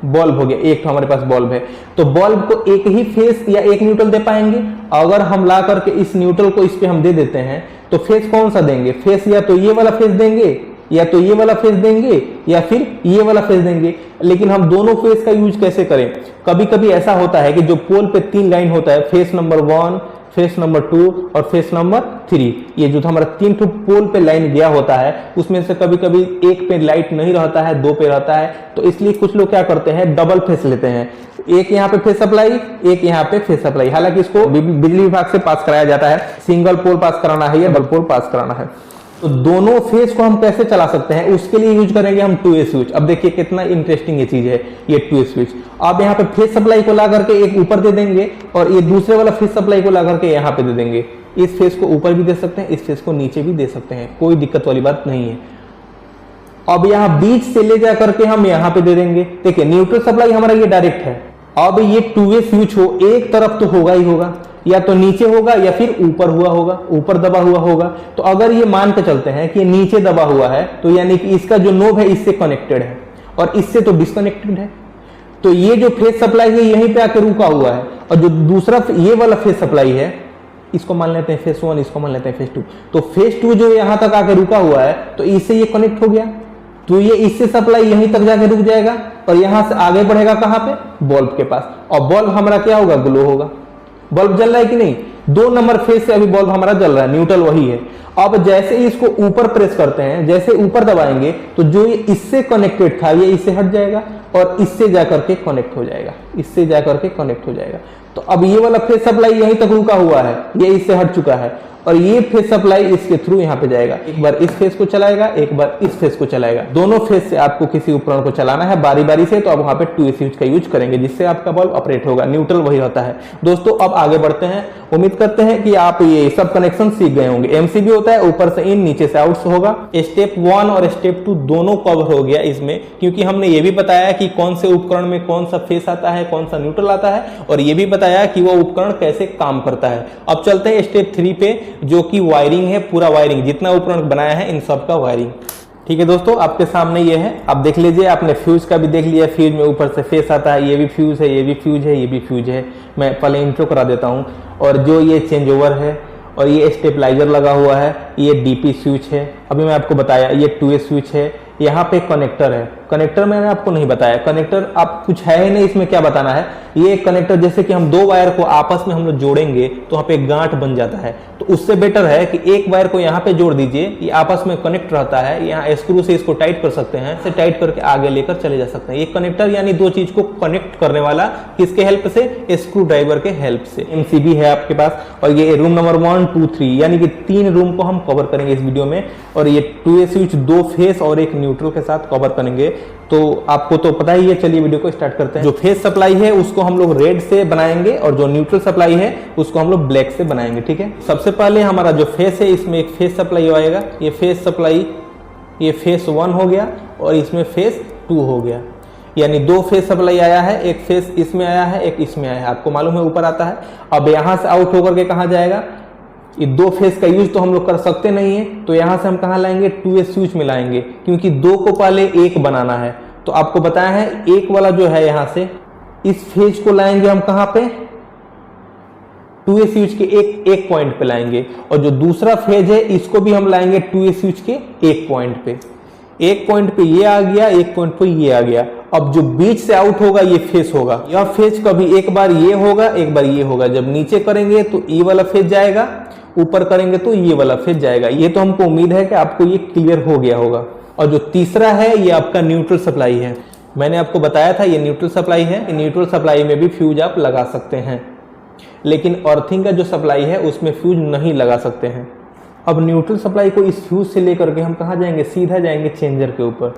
बल्ब हो गया, एक हमारे पास बल्ब है, तो बल्ब को एक ही फेस या एक न्यूट्रल दे पाएंगे। अगर हम ला करके इस न्यूट्रल को इस पे हम दे देते हैं तो फेस कौन सा देंगे, फेस या तो ये वाला फेस देंगे या तो ये वाला फेस देंगे या फिर ये वाला फेस देंगे। लेकिन हम दोनों फेस का यूज कैसे करें, कभी कभी ऐसा होता है कि जो पोल पे 3 लाइन होता है, फेस नंबर 1, फेस नंबर 2 और फेस नंबर 3, ये जो हमारा 3 पोल पे लाइन गया होता है उसमें से कभी कभी एक पे लाइट नहीं रहता है, 2 पे रहता है। तो इसलिए कुछ लोग क्या करते हैं, डबल फेस लेते हैं, एक यहाँ पे फेस सप्लाई, एक यहाँ पे फेस सप्लाई। हालांकि इसको बिजली विभाग से पास कराया जाता है, सिंगल पोल पास कराना है या डबल पोल पास कराना है। तो दोनों फेस को हम कैसे चला सकते हैं, उसके लिए यूज करेंगे हम 2-वे स्विच। अब देखिए कितना इंटरेस्टिंग ये चीज है, ये 2-वे स्विच। आप यहाँ पे फेस सप्लाई को ला करके एक ऊपर दे देंगे और ये दूसरे वाला फेस सप्लाई को ला करके यहाँ पे दे देंगे। इस फेस को ऊपर भी दे सकते हैं, इस फेस को नीचे भी दे सकते हैं, कोई दिक्कत वाली बात नहीं है। अब यहाँ बीच से ले जा करके हम यहाँ पे दे देंगे। देखिए न्यूट्रल सप्लाई हमारा ये डायरेक्ट है। अब ये 2-वे स्विच हो, एक तरफ तो होगा ही होगा, या तो नीचे होगा या फिर ऊपर हुआ होगा, ऊपर दबा हुआ होगा। तो अगर ये मान के चलते हैं कि नीचे दबा हुआ है तो यानी कि इसका जो नोब है इससे कनेक्टेड है और इससे तो डिस्कनेक्टेड है। तो ये जो फेस सप्लाई है यहीं पे आकर रुका हुआ है और जो दूसरा ये वाला फेस सप्लाई है इसको मान लेते हैं फेस 1, इसको मान लेते हैं फेस 2। तो फेस 2 जो यहाँ तक आके रुका हुआ है तो इससे ये कनेक्ट हो गया, तो ये इससे सप्लाई यहीं तक जाके रुक जाएगा और यहां से आगे बढ़ेगा कहां पे, बल्ब के पास। और बल्ब हमारा क्या होगा, ग्लो होगा। बल्ब जल रहा है कि नहीं, 2 नंबर फेज से अभी बल्ब हमारा जल रहा है, न्यूट्रल वही है। अब जैसे ही इसको ऊपर प्रेस करते हैं, जैसे ऊपर दबाएंगे तो जो ये इससे कनेक्टेड था ये इससे हट जाएगा और इससे जाकर के कनेक्ट हो जाएगा, इससे जाकर के कनेक्ट हो जाएगा। तो अब ये वाला फेज सप्लाई यहीं तक रुका हुआ है, ये इससे हट चुका है और ये फेज सप्लाई इसके थ्रू यहाँ पे जाएगा। एक बार इस फेज को चलाएगा, एक बार इस फेज को चलाएगा। दोनों फेज से आपको किसी उपकरण को चलाना है बारी बारी से, तो आप वहां पे 2A स्विच का यूज करेंगे जिससे आपका बल्ब ऑपरेट होगा। न्यूट्रल वही रहता है। दोस्तों अब आगे बढ़ते हैं। उम्मीद करते हैं कि आप ये सब कनेक्शन सीख गए होंगे। एमसीबी होता है ऊपर से इन नीचे से आउट होगा। स्टेप 1 और स्टेप 2 दोनों कवर हो गया इसमें, क्योंकि हमने ये भी बताया कि कौन से उपकरण में कौन सा फेस आता है, कौन सा न्यूट्रल आता है, और ये भी बताया कि वो उपकरण कैसे काम करता है। अब चलते हैं स्टेप 3 पे, जो कि वायरिंग है। पूरा वायरिंग जितना उपकरण बनाया है इन सब का वायरिंग। ठीक है दोस्तों, आपके सामने ये है, आप देख लीजिए। आपने फ्यूज का भी देख लिया, फ्यूज में ऊपर से फेस आता है, ये भी फ्यूज है, ये भी फ्यूज है, ये भी फ्यूज है। मैं पहले इंट्रो करा देता हूँ। और जो ये चेंज ओवर है और ये स्टेबलाइजर लगा हुआ है, ये डीपी स्विच है। अभी मैं आपको बताया ये 2A स्विच है। यहाँ पे कनेक्टर है। कनेक्टर मैंने आपको नहीं बताया, कनेक्टर आप कुछ है ही नहीं, इसमें क्या बताना है। ये कनेक्टर जैसे कि हम 2 वायर को आपस में हम लोग जोड़ेंगे तो वहाँ पे गांठ बन जाता है, तो उससे बेटर है कि एक वायर को यहाँ पे जोड़ दीजिए, ये आपस में कनेक्ट रहता है। यहाँ स्क्रू से इसको टाइट कर सकते हैं, इसे टाइट करके आगे लेकर चले जा सकते हैं। ये कनेक्टर यानी 2 चीज को कनेक्ट करने वाला, किसके हेल्प से, स्क्रू ड्राइवर के हेल्प से। एमसीबी है आपके पास। और ये रूम नंबर 1, 2, 3 यानी कि 3 रूम को हम कवर करेंगे इस वीडियो में। और ये 2A स्विच 2 फेस और एक न्यूट्रल के साथ कवर करेंगे, तो आपको तो पता ही है। चलिए वीडियो को स्टार्ट करते हैं। जो फेस सप्लाई है उसको हम लोग रेड से बनाएंगे और जो न्यूट्रल सप्लाई है उसको हम लोग ब्लैक से बनाएंगे। ठीक है, सबसे पहले हमारा जो फेस है इसमें एक फेस सप्लाई आएगा। ये फेस सप्लाई, ये फेस 1 हो गया और इसमें फेस 2 हो गया, यानी 2 फेस सप्लाई आया है। एक फेस इसमें आया है, एक इसमें आया है, आपको मालूम है ऊपर आता है। अब यहां से आउट होकर के कहां जाएगा, ये 2 फेस का यूज तो हम लोग कर सकते नहीं है, तो यहां से हम कहां लाएंगे, 2A स्विच में लाएंगे, क्योंकि 2 को पहले 1 बनाना है। तो आपको बताया है 1 वाला जो है यहां से इस फेज को लाएंगे हम कहां पे, 2A स्विच के एक पॉइंट पे लाएंगे। और जो दूसरा फेज है इसको भी हम लाएंगे 2A स्विच के एक पॉइंट पे। एक पॉइंट पे ये आ गया, एक पॉइंट पे ये आ गया। अब जो बीच से आउट होगा ये फेस होगा। यह फेज कभी एक बार ये होगा, एक बार ये होगा। जब नीचे करेंगे तो ये वाला फेज जाएगा, ऊपर करेंगे तो ये वाला फेज जाएगा। ये तो हमको उम्मीद है कि आपको ये क्लियर हो गया होगा। और जो तीसरा है ये आपका न्यूट्रल सप्लाई है। मैंने आपको बताया था ये न्यूट्रल सप्लाई है। न्यूट्रल सप्लाई में भी फ्यूज आप लगा सकते हैं, लेकिन अर्थिंग का जो सप्लाई है उसमें फ्यूज नहीं लगा सकते हैं। अब न्यूट्रल सप्लाई को इस फ्यूज से लेकर के हम कहाँ जाएंगे, सीधा जाएंगे चेंजर के ऊपर।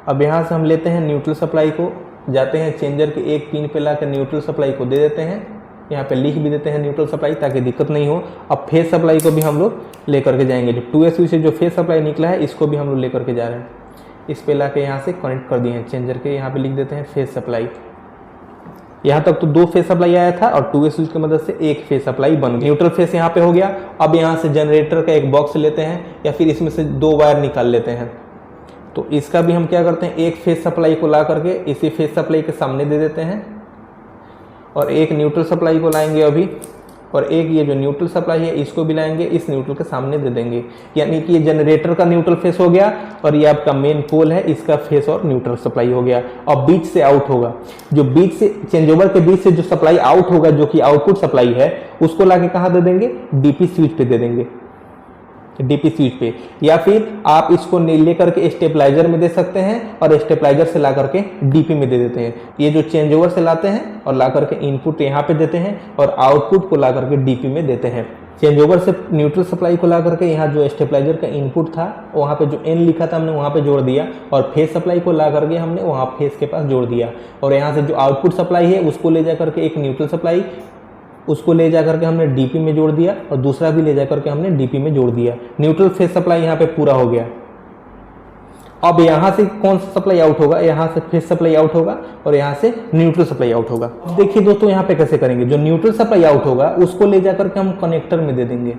अब यहाँ से हम लेते हैं न्यूट्रल सप्लाई को, जाते हैं चेंजर के एक पिन पे लाकर न्यूट्रल सप्लाई को दे देते हैं। यहाँ पे लिख भी देते हैं न्यूट्रल सप्लाई ताकि दिक्कत नहीं हो। अब फेस सप्लाई को भी हम लोग लेकर के जाएंगे। जो 2A स्विच से जो फेस सप्लाई निकला है इसको भी हम लोग लेकर के जा रहे हैं। इस पे लाके यहाँ से कनेक्ट कर दिए हैं चेंजर के। यहाँ पे लिख देते हैं फेस सप्लाई। यहाँ तक तो 2 फेस सप्लाई आया था और 2A स्विच की मदद से एक फेस सप्लाई बन गई। न्यूट्रल फेस यहाँ पे हो गया। अब यहाँ से जनरेटर का एक बॉक्स लेते हैं या फिर इसमें से 2 वायर निकाल लेते हैं। तो इसका भी हम क्या करते हैं, एक फेस सप्लाई को ला करके इसी फेस सप्लाई के सामने दे देते हैं और एक न्यूट्रल सप्लाई को लाएंगे अभी, और एक ये जो न्यूट्रल सप्लाई है इसको भी लाएंगे, इस न्यूट्रल के सामने दे देंगे। यानी कि ये जनरेटर का न्यूट्रल फेस हो गया और ये आपका मेन पोल है, इसका फेस और न्यूट्रल सप्लाई हो गया। अब बीच से आउट होगा, जो बीच से चेंजओवर के बीच से जो सप्लाई आउट होगा, जो कि आउटपुट सप्लाई है, उसको लाके कहाँ दे देंगे, डीपी स्विच पे दे देंगे, डीपी स्विच पे। या फिर आप इसको ले करके स्टेबलाइजर में दे सकते हैं और स्टेबलाइजर से ला करके डीपी में दे देते हैं। ये जो चेंज ओवर से लाते हैं और ला करके इनपुट यहाँ पे देते हैं और आउटपुट को ला करके डीपी में देते हैं। चेंज ओवर से न्यूट्रल सप्लाई को ला करके यहाँ जो स्टेबलाइजर का इनपुट था वहाँ पे जो एन लिखा था हमने वहाँ पे जोड़ दिया, और फेस सप्लाई को ला करके हमने वहाँ फेस के पास जोड़ दिया। और यहाँ से जो आउटपुट सप्लाई है उसको ले जा करके एक न्यूट्रल सप्लाई, उसको ले जाकर के हमने डीपी में जोड़ दिया और दूसरा भी ले जाकर के हमने डीपी में जोड़ दिया। न्यूट्रल फेस सप्लाई यहाँ पे पूरा हो गया। अब यहाँ से कौन सा सप्लाई आउट होगा, यहाँ से फेस सप्लाई आउट होगा और यहाँ से न्यूट्रल सप्लाई आउट होगा। अब देखिए दोस्तों यहाँ पे कैसे करेंगे, जो न्यूट्रल सप्लाई आउट होगा उसको ले जाकर के हम कनेक्टर में दे देंगे।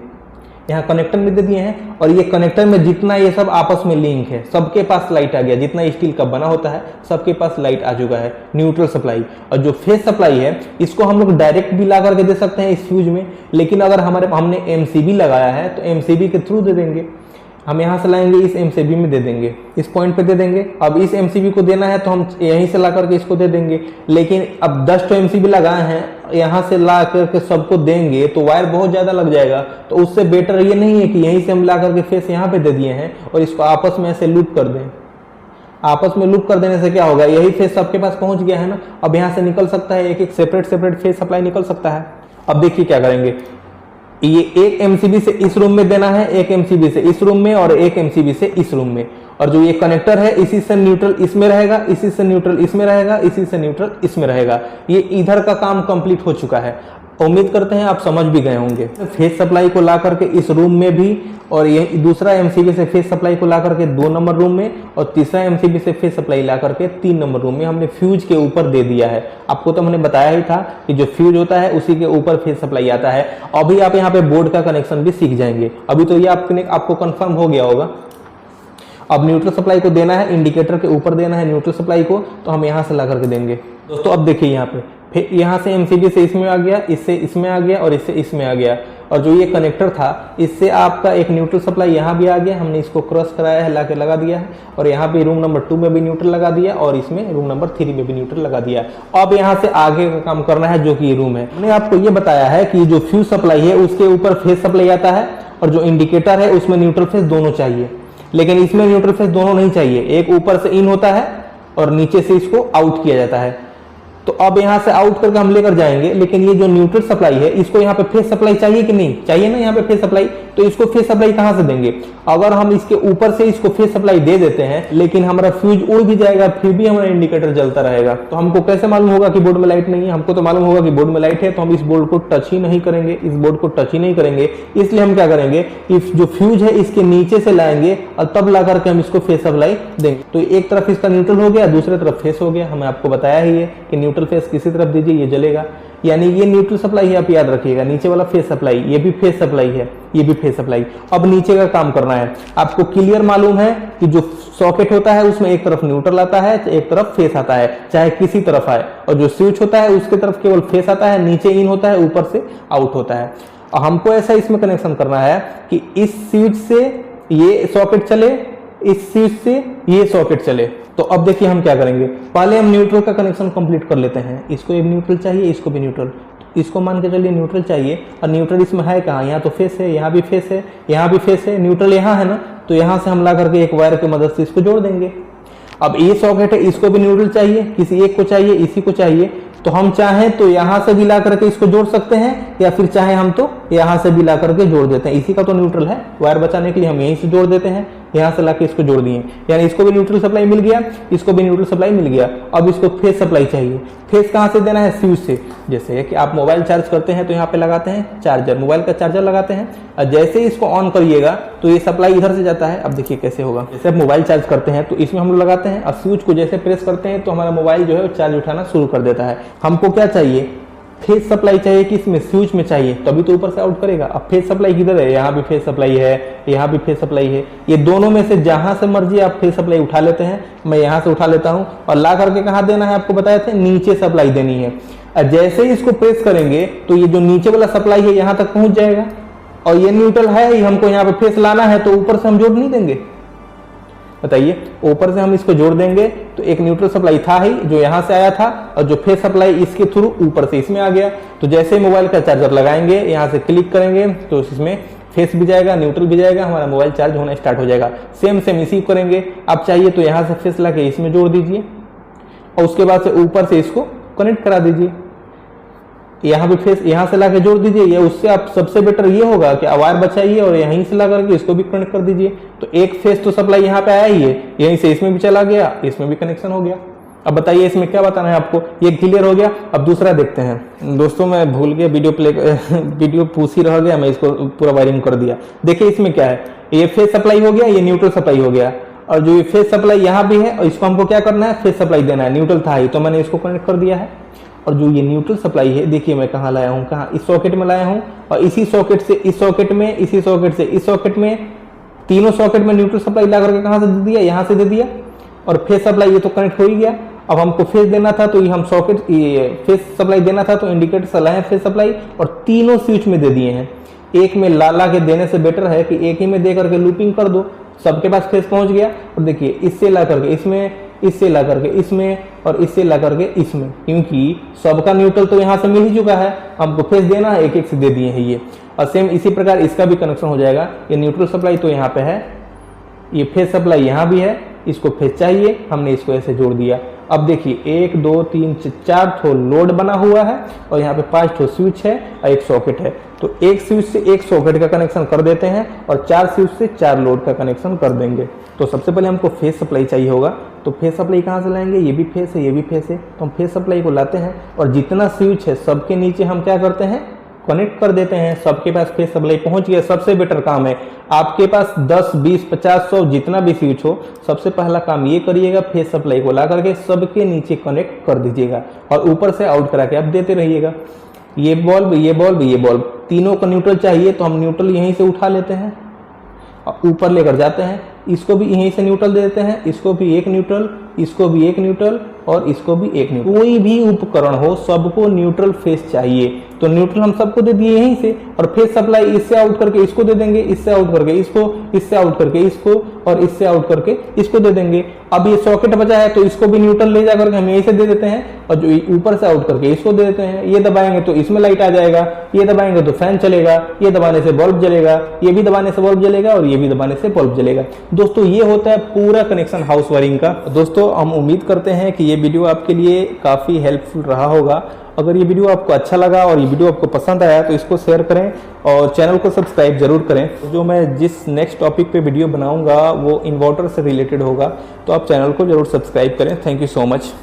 यहाँ कनेक्टर में दे दिए हैं, और ये कनेक्टर में जितना ये सब आपस में लिंक है सबके पास लाइट आ गया, जितना स्टील का बना होता है सबके पास लाइट आ चुका है, न्यूट्रल सप्लाई। और जो फेस सप्लाई है इसको हम लोग डायरेक्ट भी ला करके दे सकते हैं इस फ्यूज में, लेकिन अगर हमने एमसीबी लगाया है तो एमसीबी के थ्रू दे देंगे। हम यहाँ से लाएंगे इस एमसीबी में दे देंगे, इस पॉइंट पे दे देंगे। अब इस एमसीबी को देना है तो हम यहीं से ला करके इसको दे देंगे, लेकिन अब 10 तो एमसीबी लगाए हैं, यहाँ से ला करके सबको देंगे तो वायर बहुत ज़्यादा लग जाएगा। तो उससे बेटर ये नहीं है कि यहीं से हम ला करके फेस यहाँ पे दे दिए हैं और इसको आपस में ऐसे लूप कर दें। आपस में लूप कर देने से क्या होगा, यही फेस सबके पास पहुंच गया है ना, अब यहाँ से निकल सकता है, एक एक सेपरेट फेस सप्लाई निकल सकता है। अब देखिए क्या करेंगे, ये एक एमसीबी से इस रूम में देना है, एक एमसीबी से इस रूम में, और एक एमसीबी से इस रूम में। और जो ये कनेक्टर है इसी से न्यूट्रल इसमें रहेगा, इसी से न्यूट्रल इसमें रहेगा, इसी से न्यूट्रल इसमें रहेगा। ये इधर का काम कंप्लीट हो चुका है। उम्मीद करते हैं आप समझ भी गए होंगे। फेस सप्लाई को ला करके इस रूम में भी, और ये दूसरा एमसीबी से फेस सप्लाई को ला करके 2 नंबर रूम में, और तीसरा एमसीबी से फेस सप्लाई ला करके 3 नंबर रूम में हमने फ्यूज के ऊपर दे दिया है। आपको तो हमने बताया ही था कि जो फ्यूज होता है उसी के ऊपर फेस सप्लाई आता है। अभी आप यहाँ पे बोर्ड का कनेक्शन भी सीख जाएंगे, अभी तो ये आपको कंफर्म हो गया होगा। अब न्यूट्रल सप्लाई को देना है, इंडिकेटर के ऊपर देना है न्यूट्रल सप्लाई को, तो हम यहाँ से ला करके देंगे। दोस्तों अब देखिए यहाँ पे फिर यहाँ से एमसीबी से इसमें आ गया, इससे इसमें आ गया, और इससे इसमें आ गया। और जो ये कनेक्टर था इससे आपका एक न्यूट्रल सप्लाई यहाँ भी आ गया, हमने इसको क्रॉस कराया है, ला के लगा दिया है। और यहाँ पे रूम नंबर 2 में भी न्यूट्रल लगा दिया, और इसमें रूम नंबर 3 में भी न्यूट्रल लगा दिया। अब यहाँ से आगे का काम करना है जो कि रूम है। मैंने आपको ये बताया है कि जो फ्यूज सप्लाई है उसके ऊपर फेस सप्लाई आता है, और जो इंडिकेटर है उसमें न्यूट्रल फेस दोनों चाहिए, लेकिन इसमें न्यूट्रल फेस दोनों नहीं चाहिए। एक ऊपर से इन होता है और नीचे से इसको आउट किया जाता है। तो अब यहाँ से आउट करके हम लेकर जाएंगे, लेकिन ये जो न्यूट्रल सप्लाई है इसको यहाँ पे फेस सप्लाई चाहिए कि नहीं चाहिए ना, यहाँ पे फेस सप्लाई, तो इसको फेस सप्लाई कहाँ से देंगे। अगर हम इसके ऊपर से इसको फेस सप्लाई दे देते हैं, लेकिन हमारा फ्यूज उड़ भी जाएगा, फिर भी हमारा इंडिकेटर जलता रहेगा, तो हमको कैसे मालूम होगा कि बोर्ड में लाइट नहीं है। हमको तो मालूम होगा कि बोर्ड में लाइट है, तो हम इस बोर्ड को टच ही नहीं करेंगे, इस बोर्ड को टच ही नहीं करेंगे। इसलिए हम क्या करेंगे, इस जो फ्यूज है इसके नीचे से लाएंगे और तब ला करके हम इसको फेस सप्लाई देंगे। तो एक तरफ इसका न्यूट्रल हो गया, दूसरी तरफ फेस हो गया। हमें आपको बताया ही है कि न्यूट्रल फेस किसी तरफ दीजिए ये जलेगा, यानी ये न्यूट्रल सप्लाई है, आप याद रखिएगा। नीचे वाला फेस सप्लाई, ये भी फेस सप्लाई है, ये भी फेस सप्लाई। अब नीचे का काम करना है। आपको क्लियर मालूम है कि जो सॉकेट होता है उसमें एक तरफ न्यूट्रल आता है, एक तरफ फेस आता है, चाहे किसी तरफ आए, और जो स्विच होता है उसके तरफ केवल फेस आता है, नीचे इन होता है, ऊपर से आउट होता है। और हमको ऐसा इसमें कनेक्शन करना है कि इस स्विच से ये सॉकेट चले, इस स्विच से ये सॉकेट चले। तो अब देखिए हम क्या करेंगे, पहले हम न्यूट्रल का कनेक्शन कंप्लीट कर लेते हैं। इसको एक न्यूट्रल चाहिए, इसको भी न्यूट्रल, इसको मान के चलिए न्यूट्रल चाहिए। और न्यूट्रल इसमें है कहाँ, यहाँ तो फेस है, यहाँ भी फेस है, यहाँ भी फेस है, न्यूट्रल यहाँ है ना, तो यहाँ से हम ला करके एक वायर की मदद से इसको जोड़ देंगे। अब ये सॉकेट है, इसको भी न्यूट्रल चाहिए, किसी एक को चाहिए, इसी को चाहिए, तो हम चाहें तो यहाँ से भी ला करके इसको जोड़ सकते हैं, या फिर चाहे हम तो यहाँ से भी ला करके जोड़ देते हैं। इसी का तो न्यूट्रल है, वायर बचाने के लिए हम यहीं से जोड़ देते हैं, यहाँ से लाके इसको जोड़ दिए, यानी इसको भी न्यूट्रल सप्लाई मिल गया, इसको भी न्यूट्रल सप्लाई मिल गया। अब इसको फेस सप्लाई चाहिए। फेस कहाँ से देना है, स्विच से। जैसे कि आप मोबाइल चार्ज करते हैं तो यहाँ पे लगाते हैं चार्जर, मोबाइल का चार्जर लगाते हैं, और जैसे ही इसको ऑन करिएगा तो ये सप्लाई इधर से जाता है। अब देखिए कैसे होगा, जैसे आप मोबाइल चार्ज करते हैं तो इसमें हम लोग लगाते हैं, और स्विच को जैसे प्रेस करते हैं तो हमारा मोबाइल जो है चार्ज उठाना शुरू कर देता है। हमको क्या चाहिए, फेस सप्लाई चाहिए कि इसमें स्विच में चाहिए, तभी तो ऊपर से आउट करेगा। अब फेस सप्लाई किधर है, यहाँ भी फेस सप्लाई है, यहाँ भी फेस सप्लाई है। ये दोनों में से जहां से मर्जी आप फेस सप्लाई उठा लेते हैं। मैं यहाँ से उठा लेता हूँ, और ला करके कहाँ देना है आपको बताए थे, नीचे सप्लाई देनी है। जैसे ही इसको प्रेस करेंगे तो ये जो नीचे वाला सप्लाई है यहाँ तक पहुंच जाएगा, और ये न्यूट्रल है ही, हमको यहाँ पे फेस लाना है, तो ऊपर से हम जोड़ नहीं देंगे। बताइए, ऊपर से हम इसको जोड़ देंगे तो एक न्यूट्रल सप्लाई था ही जो यहाँ से आया था, और जो फेस सप्लाई इसके थ्रू ऊपर से इसमें आ गया। तो जैसे ही मोबाइल का चार्जर लगाएंगे, यहाँ से क्लिक करेंगे तो इसमें फेस भी जाएगा, न्यूट्रल भी जाएगा, हमारा मोबाइल चार्ज होना स्टार्ट हो जाएगा। सेम इसी करेंगे। आप चाहिए तो यहाँ से फेस लाके इसमें जोड़ दीजिए, और उसके बाद से ऊपर से इसको कनेक्ट करा दीजिए। यहाँ भी फेस यहाँ से लाके जोड़ दीजिए, ये उससे आप सबसे बेटर ये होगा कि वायर बचाइए और यहीं से ला करके इसको भी कनेक्ट कर दीजिए। तो एक फेस तो सप्लाई यहाँ पे आया ही है, यहीं से इसमें भी चला गया, इसमें भी कनेक्शन हो गया। अब बताइए इसमें क्या बताना है आपको, ये क्लियर हो गया। अब दूसरा देखते हैं। दोस्तों मैं भूल गया, वीडियो पूछ ही रह गया, मैं इसको पूरा वायरिंग कर दिया। देखिए इसमें क्या है, ये फेस सप्लाई हो गया, ये न्यूट्रल सप्लाई हो गया, और जो ये फेस सप्लाई यहाँ भी है, और इसको हमको क्या करना है, फेस सप्लाई देना है। न्यूट्रल था ही तो मैंने इसको कनेक्ट कर दिया है। और जो ये न्यूट्रल सप्लाई है देखिए मैं कहाँ लाया हूँ, कहाँ, इस सॉकेट में लाया हूँ और इसी सॉकेट से इस सॉकेट में, इसी सॉकेट से इस सॉकेट में, तीनों सॉकेट में न्यूट्रल सप्लाई ला करके कहाँ से दे दिया, यहाँ से दे दिया। और फेस सप्लाई ये तो कनेक्ट हो ही गया। अब हमको फेस देना था तो ये हम सॉकेट ये फेस सप्लाई देना था तो इंडिकेटर से लाए फेस सप्लाई और तीनों स्विच में दे दिए हैं। एक में ला के देने से बेटर है कि एक ही में दे करके लूपिंग कर दो, सबके पास फेस पहुंच गया। और देखिए इससे ला करके इसमें, इससे ला करके इसमें और इससे ला करके इसमें, क्योंकि सबका न्यूट्रल तो यहाँ से मिल ही चुका है, हमको फेस देना है, एक एक से दे दिए हैं ये। और सेम इसी प्रकार इसका भी कनेक्शन हो जाएगा। ये न्यूट्रल सप्लाई तो यहाँ पे है, ये फेस सप्लाई यहाँ भी है, इसको फेस चाहिए, हमने इसको ऐसे जोड़ दिया। अब देखिए 1 2 3 4 ठो लोड बना हुआ है और यहाँ पे 5 ठो स्विच है और एक सॉकेट है। तो एक स्विच से एक सॉकेट का कनेक्शन कर देते हैं और 4 स्विच से 4 लोड का कनेक्शन कर देंगे। तो सबसे पहले हमको फेस सप्लाई चाहिए होगा, तो फेस सप्लाई कहाँ से लाएंगे, ये भी फेस है, ये भी फेस है, तो हम फेस सप्लाई को लाते हैं और जितना स्विच है सबके नीचे हम क्या करते हैं, कनेक्ट कर देते हैं। सबके पास फेस सप्लाई पहुंच गया। सबसे बेटर काम है, आपके पास 10 20 50 100 जितना भी स्विच हो, सबसे पहला काम ये करिएगा, फेस सप्लाई को ला करके सबके नीचे कनेक्ट कर दीजिएगा और ऊपर से आउट करा के आप देते रहिएगा। ये बल्ब, ये बल्ब, ये बल्ब, तीनों को न्यूट्रल चाहिए तो हम न्यूट्रल यहीं से उठा लेते हैं और ऊपर लेकर जाते हैं। इसको भी यहीं से न्यूट्रल दे देते हैं, इसको भी एक न्यूट्रल, इसको भी एक न्यूट्रल और इसको भी एक न्यूट्रल। कोई भी उपकरण हो सबको न्यूट्रल फेस चाहिए, तो न्यूट्रल हम सबको दे दिए यहीं से और फेस सप्लाई इससे आउट करके इसको दे देंगे, इससे आउट करके इसको, इससे आउट करके इसको और इससे आउट करके इसको दे देंगे। अब ये सॉकेट बचा है तो इसको भी न्यूट्रल ले जा करके हम यहीं से दे देते हैं और जो ऊपर से आउट करके इसको दे देते हैं। ये दबाएंगे तो इसमें लाइट आ जाएगा, ये दबाएंगे तो फैन चलेगा, ये दबाने से बल्ब जलेगा, ये भी दबाने से बल्ब जलेगा और ये भी दबाने से बल्ब जलेगा। दोस्तों ये होता है पूरा कनेक्शन हाउस वायरिंग का। दोस्तों हम उम्मीद करते हैं कि ये वीडियो आपके लिए काफ़ी हेल्पफुल रहा होगा। अगर ये वीडियो आपको अच्छा लगा और ये वीडियो आपको पसंद आया तो इसको शेयर करें और चैनल को सब्सक्राइब जरूर करें। जो मैं जिस नेक्स्ट टॉपिक पे वीडियो बनाऊंगा वो इन्वर्टर से रिलेटेड होगा, तो आप चैनल को जरूर सब्सक्राइब करें। Thank you so much.